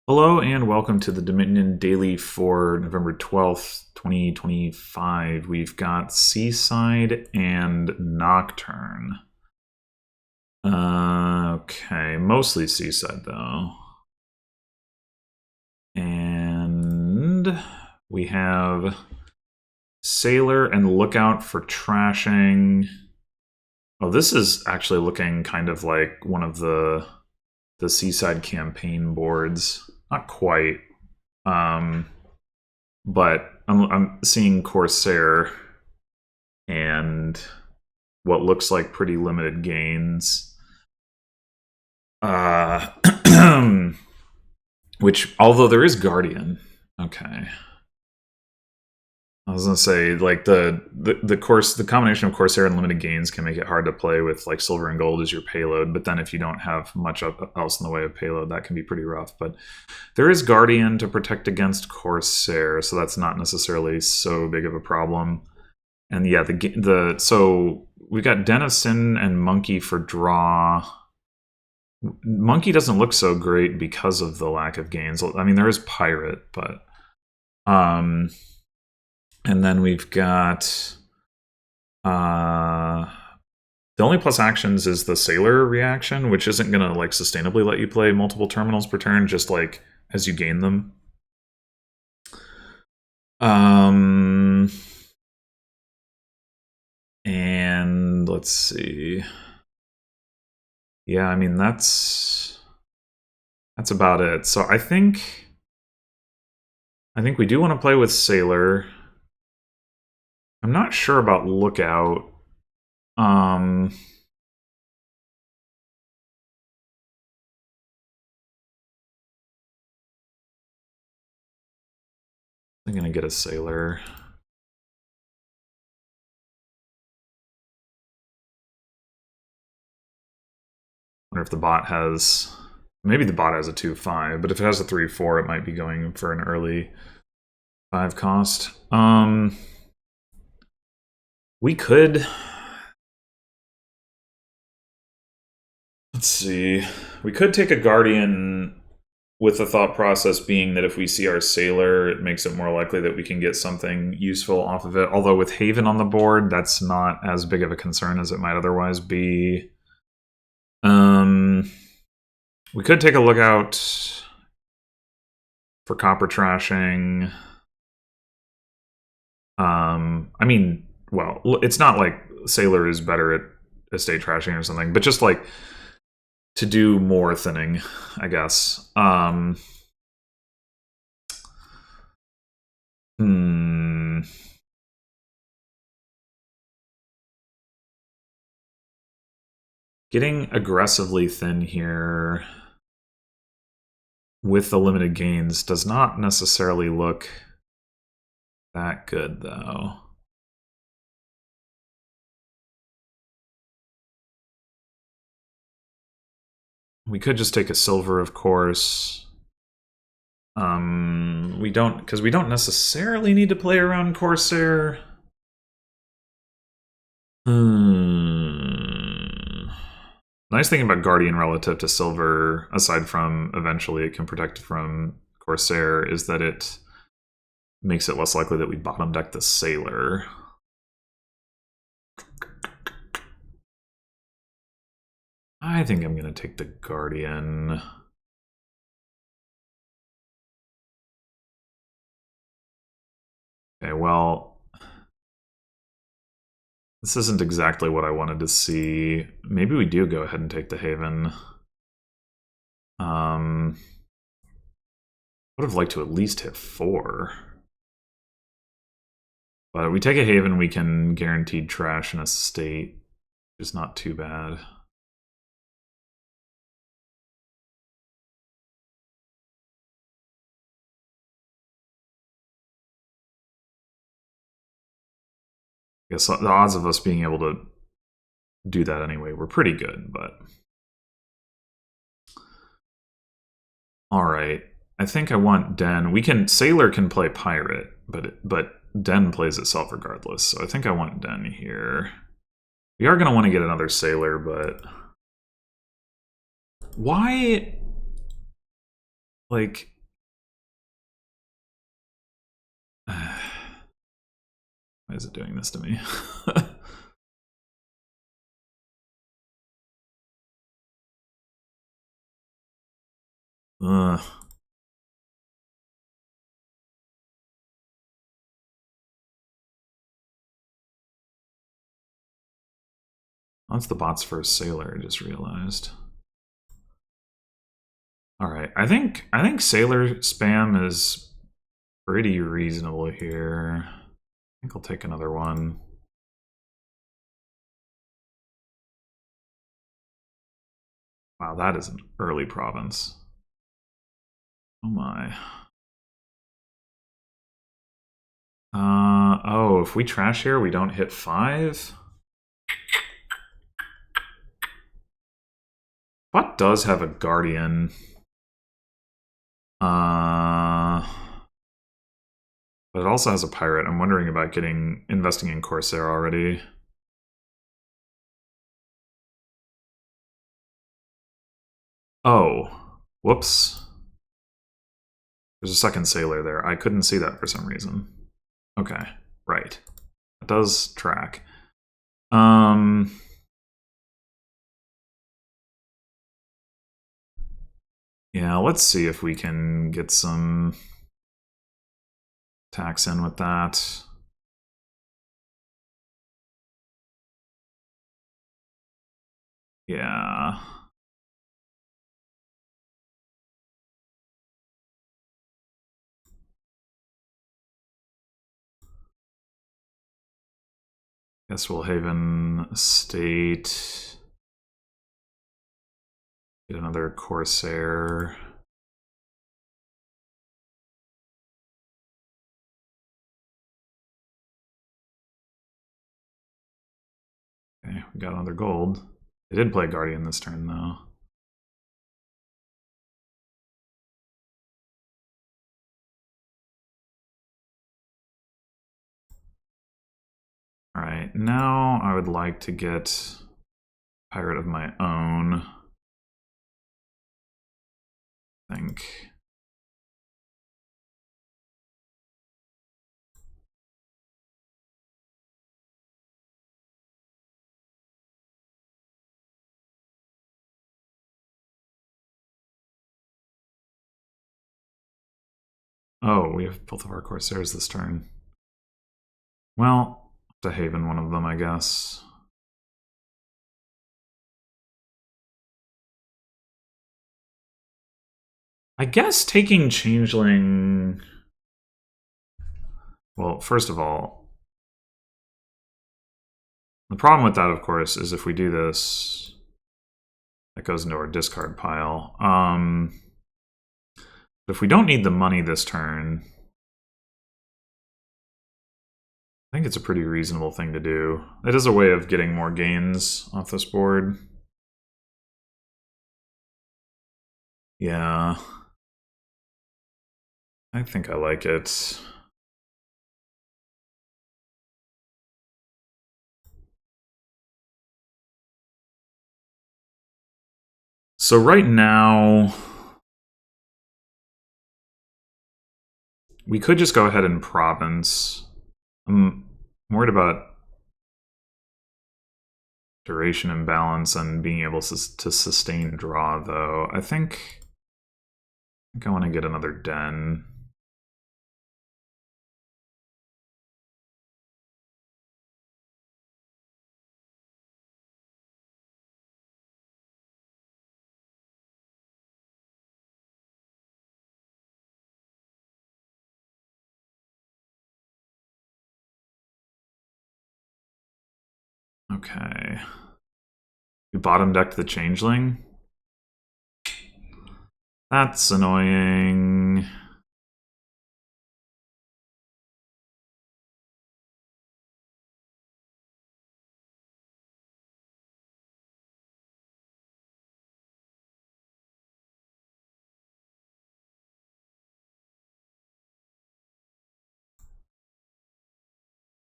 Hello and welcome to the Dominion Daily for November 12th, 2025. We've got Seaside and Nocturne. Okay, mostly Seaside though. And we have Sailor and Lookout for Trashing. Oh, this is actually looking kind of like one of the Seaside campaign boards. Not quite. But I'm seeing Corsair and what looks like pretty limited gains. Which, although there is Guardian, okay. I was gonna say, like the combination of Corsair and limited gains can make it hard to play with like silver and gold as your payload. But then if you don't have much else in the way of payload, that can be pretty rough. But there is Guardian to protect against Corsair, so that's not necessarily so big of a problem. And yeah, so we've got Denizen and Monkey for draw. Monkey doesn't look so great because of the lack of gains. I mean, there is Pirate, but and then we've got the only plus actions is the Sailor reaction, which isn't gonna like sustainably let you play multiple terminals per turn, just like as you gain them. And let's see. Yeah, I mean that's about it. So I think we do want to play with Sailor. I'm not sure about Lookout. I'm gonna get a Sailor. Wonder if the bot has... Maybe the bot has a 2-5, but if it has a 3-4, it might be going for an early 5 cost. We could... Let's see. We could take a Guardian with the thought process being that if we see our Sailor, it makes it more likely that we can get something useful off of it. Although with Haven on the board, that's not as big of a concern as it might otherwise be. We could take a Lookout for Copper Trashing. I mean, well, it's not like Sailor is better at estate trashing or something, but just like to do more thinning, I guess. Getting aggressively thin here with the limited gains does not necessarily look that good, though. We could just take a silver, of course. We don't, because we don't necessarily need to play around Corsair. Nice thing about Guardian relative to Silver, aside from eventually it can protect from Corsair, is that it makes it less likely that we bottom deck the Sailor. I think I'm going to take the Guardian. Okay, well... This isn't exactly what I wanted to see. Maybe we do go ahead and take the Haven. Would have liked to at least hit 4. But if we take a Haven, we can guaranteed trash in a state, which is not too bad. I guess the odds of us being able to do that anyway were pretty good, but... Alright, I think I want Den. Sailor can play Pirate, but Den plays itself regardless, so I think I want Den here. We are going to want to get another Sailor, but... Why... Like, Why is it doing this to me? Ugh. That's the bot's first sailor, I just realized. Alright, I think sailor spam is pretty reasonable here. I think I'll take another one. Wow, that is an early province. Oh my. Oh, if we trash here, we don't hit 5? What does have a guardian? But it also has a pirate. I'm wondering about investing in Corsair already. Oh, whoops. There's a second sailor there. I couldn't see that for some reason. Okay, right. It does track. Yeah, let's see if we can get some tax in with that. Yeah. Guess we'll Haven Estate. Get another Corsair. Okay, we got another gold. They did play Guardian this turn, though. Alright, now I would like to get Pirate of my own. I think. Oh, we have both of our Corsairs this turn. Well, to Haven one of them, I guess. I guess taking Changeling... Well, first of all, the problem with that, of course, is if we do this, that goes into our discard pile. But if we don't need the money this turn, I think it's a pretty reasonable thing to do. It is a way of getting more gains off this board. Yeah. I think I like it. So right now, we could just go ahead and province. I'm worried about duration imbalance and being able to sustain draw, though. I think I want to get another den. Okay. We bottom decked the Changeling. That's annoying.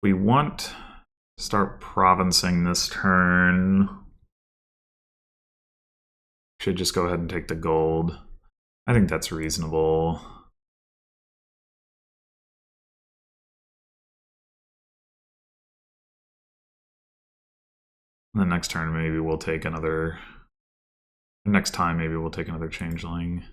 We want to start provincing this turn. Should just go ahead and take the gold. I think that's reasonable. The next turn, maybe we'll take another... Next time, maybe we'll take another changeling.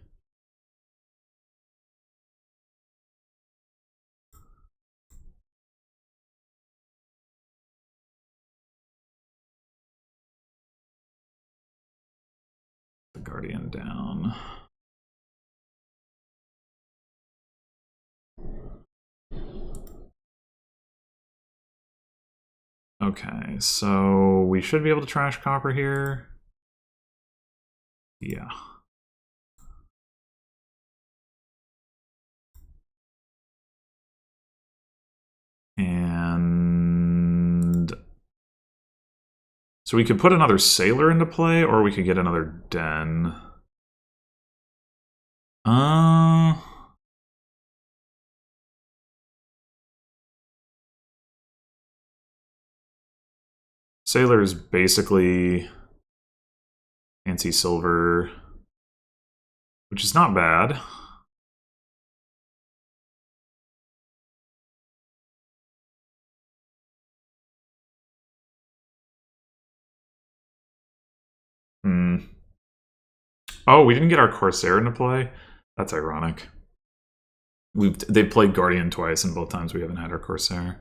The Guardian down. Okay, so we should be able to trash copper here. Yeah. And so we could put another sailor into play, or we could get another den. Sailor is basically fancy silver, which is not bad. Oh, we didn't get our Corsair into play? That's ironic. They've played Guardian twice, and both times we haven't had our Corsair.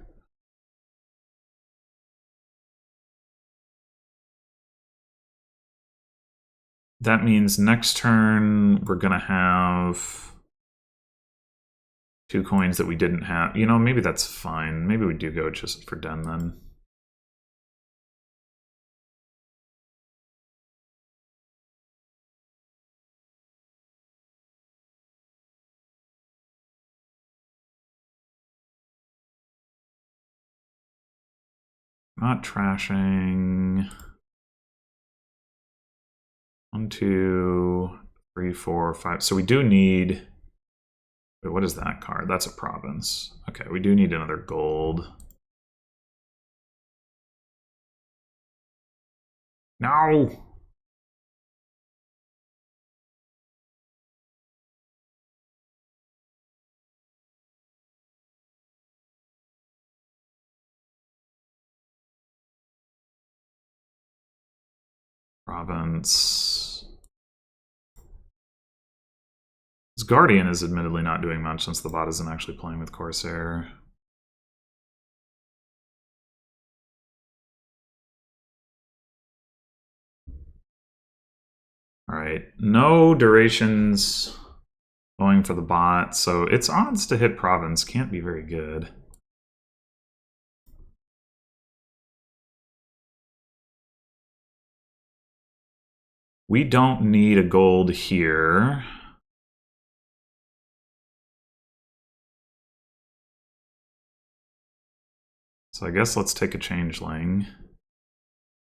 That means next turn we're gonna have 2 coins that we didn't have. You know, maybe that's fine. Maybe we do go just for den then. Not trashing. 1, 2, 3, 4, 5. So we do need... Wait, what is that card? That's a province. Okay, we do need another gold. No! Province. This Guardian is admittedly not doing much since the bot isn't actually playing with Corsair. Alright, no durations going for the bot, so its odds to hit province can't be very good. We don't need a gold here. So I guess let's take a changeling.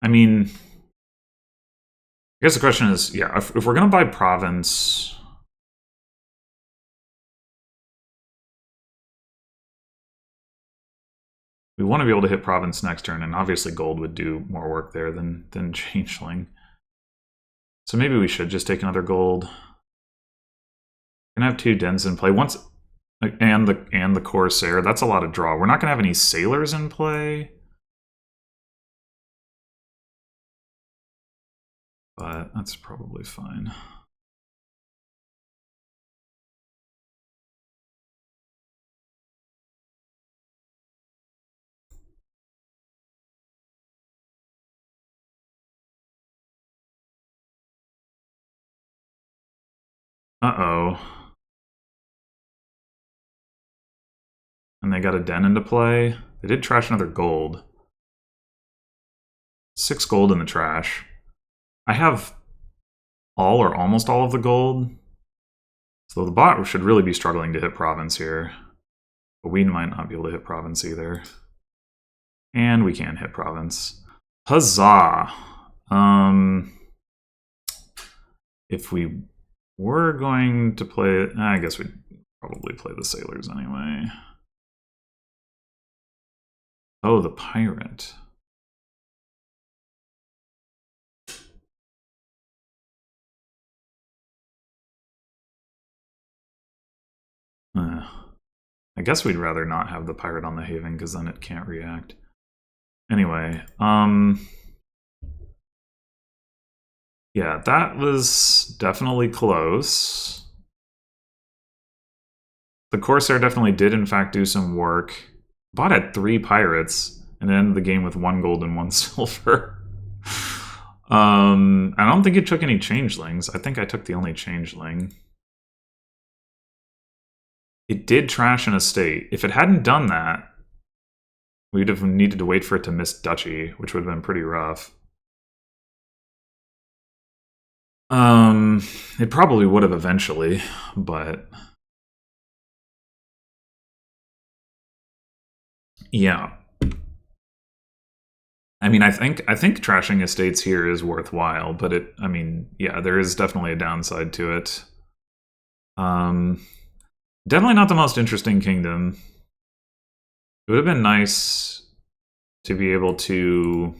I mean, I guess the question is, yeah, if we're going to buy province... We want to be able to hit province next turn, and obviously gold would do more work there than changeling. So maybe we should just take another gold. We're gonna have 2 dens in play once, and the Corsair. That's a lot of draw. We're not gonna have any sailors in play, but that's probably fine. Uh-oh. And they got a den into play. They did trash another gold. 6 gold in the trash. I have all or almost all of the gold. So the bot should really be struggling to hit province here. But we might not be able to hit province either. And we can hit province. Huzzah! If we were going to play... I guess we'd probably play the sailors anyway. Oh, the pirate. I guess we'd rather not have the pirate on the haven, because then it can't react. Anyway, Yeah, that was definitely close. The Corsair definitely did, in fact, do some work. Bought at 3 pirates and ended the game with 1 gold and 1 silver. I don't think it took any changelings. I think I took the only changeling. It did trash an estate. If it hadn't done that, we'd have needed to wait for it to miss Duchy, which would have been pretty rough. It probably would have eventually, but yeah. I mean, I think trashing estates here is worthwhile, but I mean, yeah, there is definitely a downside to it. Definitely not the most interesting kingdom. It would have been nice to be able to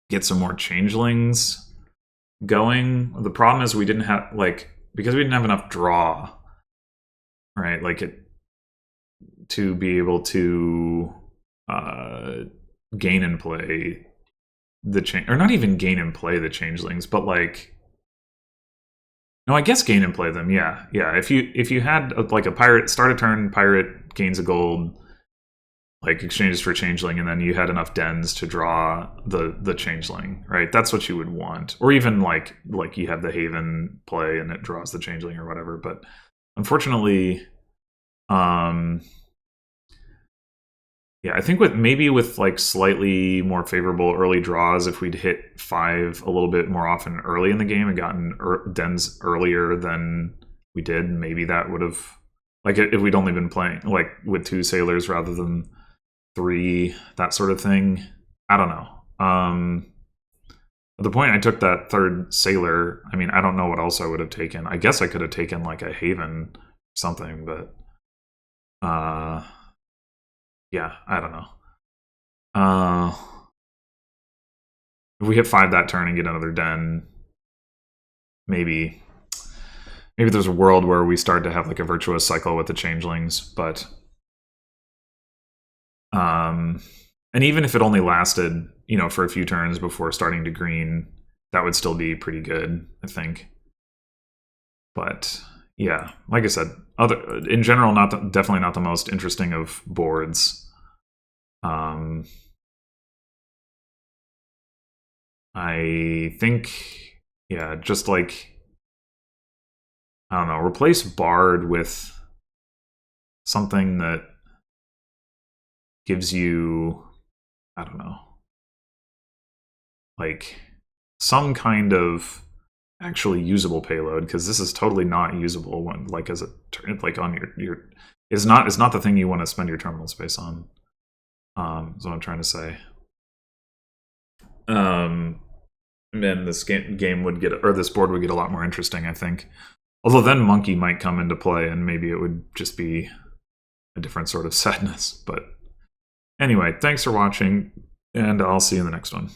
get some more changelings going. The problem is we didn't have, like, because we didn't have enough draw, right? Like, to be able to gain and play the or not even gain and play the changelings, but like, no, I guess gain and play them. Yeah, yeah. If you had like a pirate start a turn, pirate gains a gold, like exchanges for changeling, and then you had enough dens to draw the changeling, right? That's what you would want, or even like you have the Haven play and it draws the changeling or whatever. But unfortunately, yeah, I think with like slightly more favorable early draws, if we'd hit 5 a little bit more often early in the game and gotten dens earlier than we did, maybe that would have, like, if we'd only been playing like with 2 sailors rather than 3, that sort of thing. I don't know. At the point I took that 3rd sailor, I mean, I don't know what else I would have taken. I guess I could have taken like a Haven or something, but yeah, I don't know. If we hit 5 that turn and get another den, maybe there's a world where we start to have like a virtuous cycle with the changelings, but and even if it only lasted, for a few turns before starting to green, that would still be pretty good, I think. But yeah, like I said, in general, definitely not the most interesting of boards. I think, yeah, just like, I don't know, replace Bard with something that gives you, I don't know, like some kind of actually usable payload, because this is totally not usable when, like, as a like on your it's not the thing you want to spend your terminal space on. Is what I'm trying to say. Then this game would get, or this board would get a lot more interesting, I think. Although then Monkey might come into play, and maybe it would just be a different sort of sadness. But anyway, thanks for watching, and I'll see you in the next one.